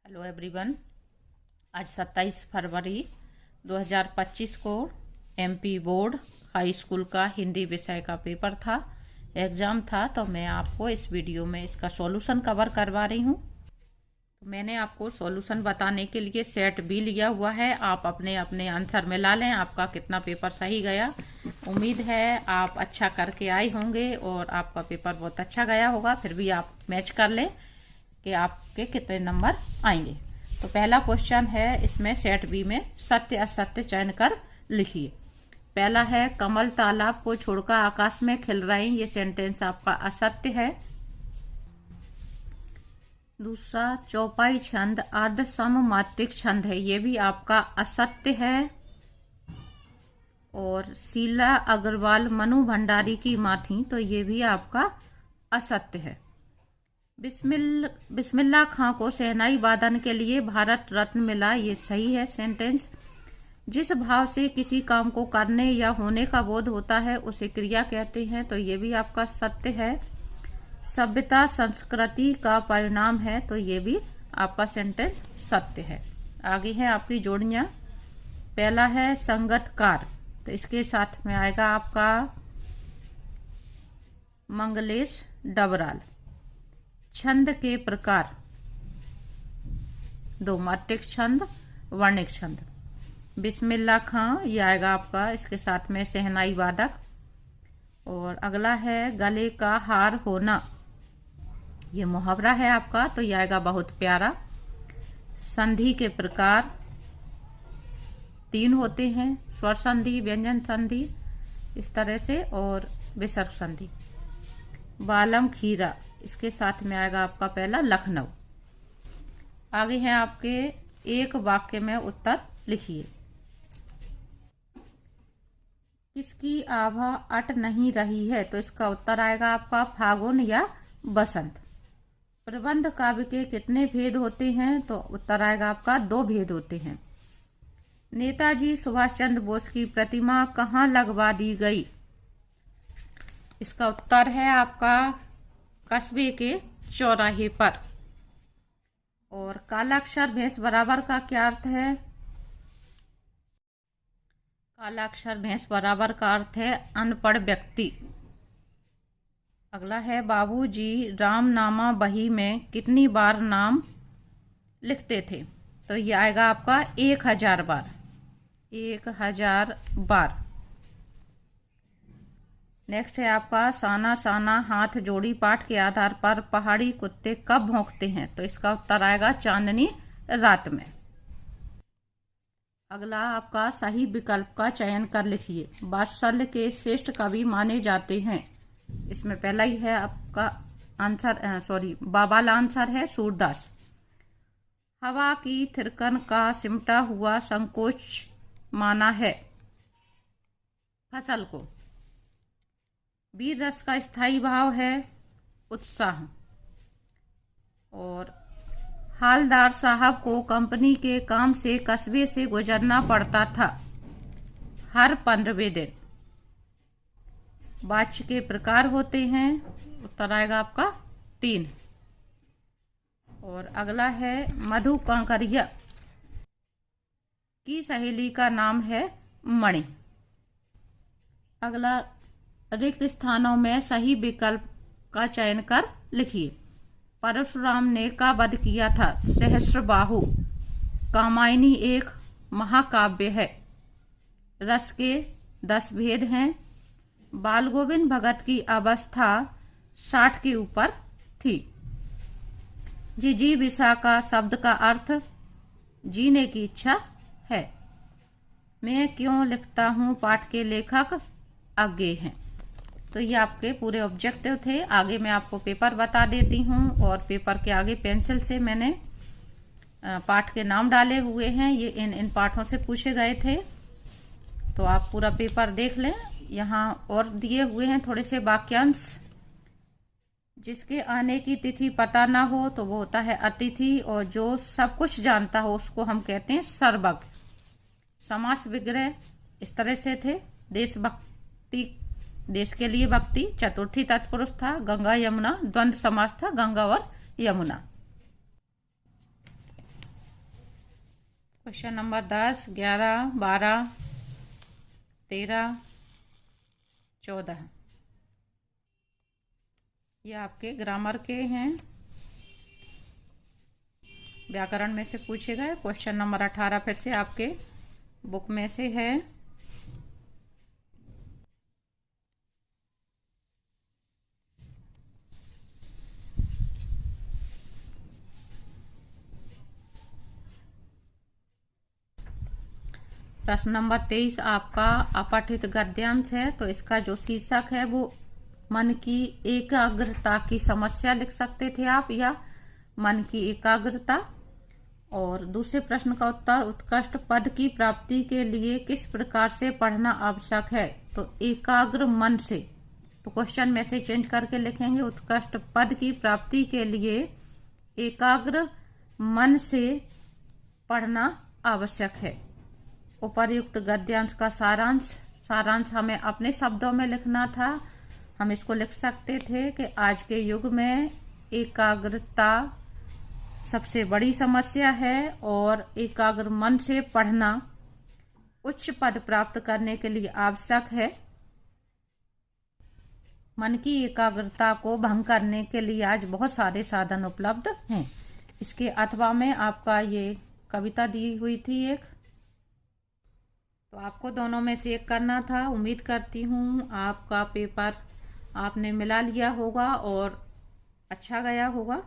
Hello everyone. आज 27 फरवरी 2025 को MP board high school का हिंदी विषय का पेपर था, एग्ज़ाम था। तो मैं आपको इस वीडियो में इसका सॉल्यूशन कवर करवा रही हूँ। तो मैंने आपको सॉल्यूशन बताने के लिए सेट भी लिया हुआ है। आप अपने अपने आंसर में ला लें आपका कितना पेपर सही गया। उम्मीद है आप अच्छा करके आए होंगे और आपका पेपर बहुत अच्छा गया होगा। फिर भी आप मैच कर लें कि आपके कितने नंबर आएंगे। तो पहला क्वेश्चन है, इसमें सेट बी में सत्य असत्य चयन कर लिखिए। पहला है, कमल तालाब को छोड़कर आकाश में खिल रही। ये सेंटेंस आपका असत्य है। दूसरा, चौपाई छंद अर्ध सममात्रिक छंद है। ये भी आपका असत्य है। और शीला अग्रवाल मनु भंडारी की मां थी, तो ये भी आपका असत्य है। बिस्मिल्लाह खां को शहनाई वादन के लिए भारत रत्न मिला। ये सही है सेंटेंस। जिस भाव से किसी काम को करने या होने का बोध होता है उसे क्रिया कहते हैं, तो ये भी आपका सत्य है। सभ्यता संस्कृति का परिणाम है, तो ये भी आपका सेंटेंस सत्य है। आगे है आपकी जोड़ियां। पहला है संगतकार, तो इसके साथ में आएगा आपका मंगलेश डबराल। छंद के प्रकार, दो मात्रिक छंद, वर्णिक छंद। बिस्मिल्लाह खां, ये आएगा आपका इसके साथ में शहनाई वादक। और अगला है गले का हार होना, ये मुहावरा है आपका, तो ये आएगा बहुत प्यारा। संधि के प्रकार तीन होते हैं, स्वर संधि, व्यंजन संधि, इस तरह से, और विसर्ग संधि। बालम खीरा, इसके साथ में आएगा आपका पहला लखनऊ। आगे है आपके एक वाक्य में उत्तर लिखिए। किसकी आभा अट नहीं रही है, तो इसका उत्तर आएगा आपका फागुन या बसंत। प्रबंध काव्य के कितने भेद होते हैं, तो उत्तर आएगा आपका दो भेद होते हैं। नेताजी सुभाष चंद्र बोस की प्रतिमा कहाँ लगवा दी गई, इसका उत्तर है आपका कस्बे के चौराहे पर। और कालाक्षर भैंस बराबर का क्या अर्थ है? कालाक्षर भैंस बराबर का अर्थ है अनपढ़ व्यक्ति। अगला है, बाबूजी रामनामा बही में कितनी बार नाम लिखते थे, तो ये आएगा आपका 1000 बार। 1000 बार। नेक्स्ट है आपका साना साना हाथ जोड़ी पाठ के आधार पर पहाड़ी कुत्ते कब भौंकते हैं, तो इसका उत्तर आएगा चांदनी रात में। अगला आपका सही विकल्प का चयन कर लिखिए। वात्सल्य के श्रेष्ठ कवि माने जाते हैं। इसमें पहला ही है आपका आंसर, बाबाला आंसर है सूरदास। हवा की थिरकन का सिमटा हुआ संकोच माना है फसल को। वीर रस का स्थायी भाव है उत्साह। और हालदार साहब को कंपनी के काम से कस्बे से गुजरना पड़ता था हर 15वें दिन। वाच्य के प्रकार होते हैं, उत्तर आएगा आपका 3। और अगला है, मधु कांकरिया की सहेली का नाम है मणि। अगला, रिक्त स्थानों में सही विकल्प का चयन कर लिखिए। परशुराम ने का वध किया था? सहस्त्रबाहु। कामायनी एक महाकाव्य है। रस के 10 भेद हैं। बाल गोविंद भगत की अवस्था 60 के ऊपर थी। जिजीविषा का शब्द का अर्थ जीने की इच्छा है। मैं क्यों लिखता हूँ पाठ के लेखक अज्ञे हैं। तो ये आपके पूरे ऑब्जेक्टिव थे। आगे मैं आपको पेपर बता देती हूँ, और पेपर के आगे पेंसिल से मैंने पाठ के नाम डाले हुए हैं। ये इन पाठों से पूछे गए थे, तो आप पूरा पेपर देख लें। यहाँ और दिए हुए हैं थोड़े से वाक्यांश। जिसके आने की तिथि पता ना हो तो वो होता है अतिथि, और जो सब कुछ जानता हो उसको हम कहते हैं सर्वज्ञ। समास विग्रह इस तरह से थे। देशभक्ति, देश के लिए भक्ति। चतुर्थी तत्पुरुष था। गंगा यमुना द्वंद्व समास था, गंगा और यमुना। क्वेश्चन नंबर 10, 11, 12, 13, 14 ये आपके ग्रामर के हैं, व्याकरण में से पूछे गए। क्वेश्चन नंबर 18 फिर से आपके बुक में से है। प्रश्न नंबर 23 आपका अपठित गद्यांश है। तो इसका जो शीर्षक है वो मन की एकाग्रता की समस्या लिख सकते थे आप, या मन की एकाग्रता। और दूसरे प्रश्न का उत्तर, उत्कृष्ट पद की प्राप्ति के लिए किस प्रकार से पढ़ना आवश्यक है। तो एकाग्र मन से। तो क्वेश्चन में से चेंज करके लिखेंगे, उत्कृष्ट पद की प्राप्ति के लिए एकाग्र मन से पढ़ना आवश्यक है। उपर्युक्त गद्यांश का सारांश हमें अपने शब्दों में लिखना था। हम इसको लिख सकते थे कि आज के युग में एकाग्रता सबसे बड़ी समस्या है और एकाग्र मन से पढ़ना उच्च पद प्राप्त करने के लिए आवश्यक है। मन की एकाग्रता को भंग करने के लिए आज बहुत सारे साधन उपलब्ध हैं। इसके अथवा में आपका ये कविता दी हुई थी एक, तो आपको दोनों में से एक करना था। उम्मीद करती हूँ आपका पेपर आपने मिला लिया होगा और अच्छा गया होगा।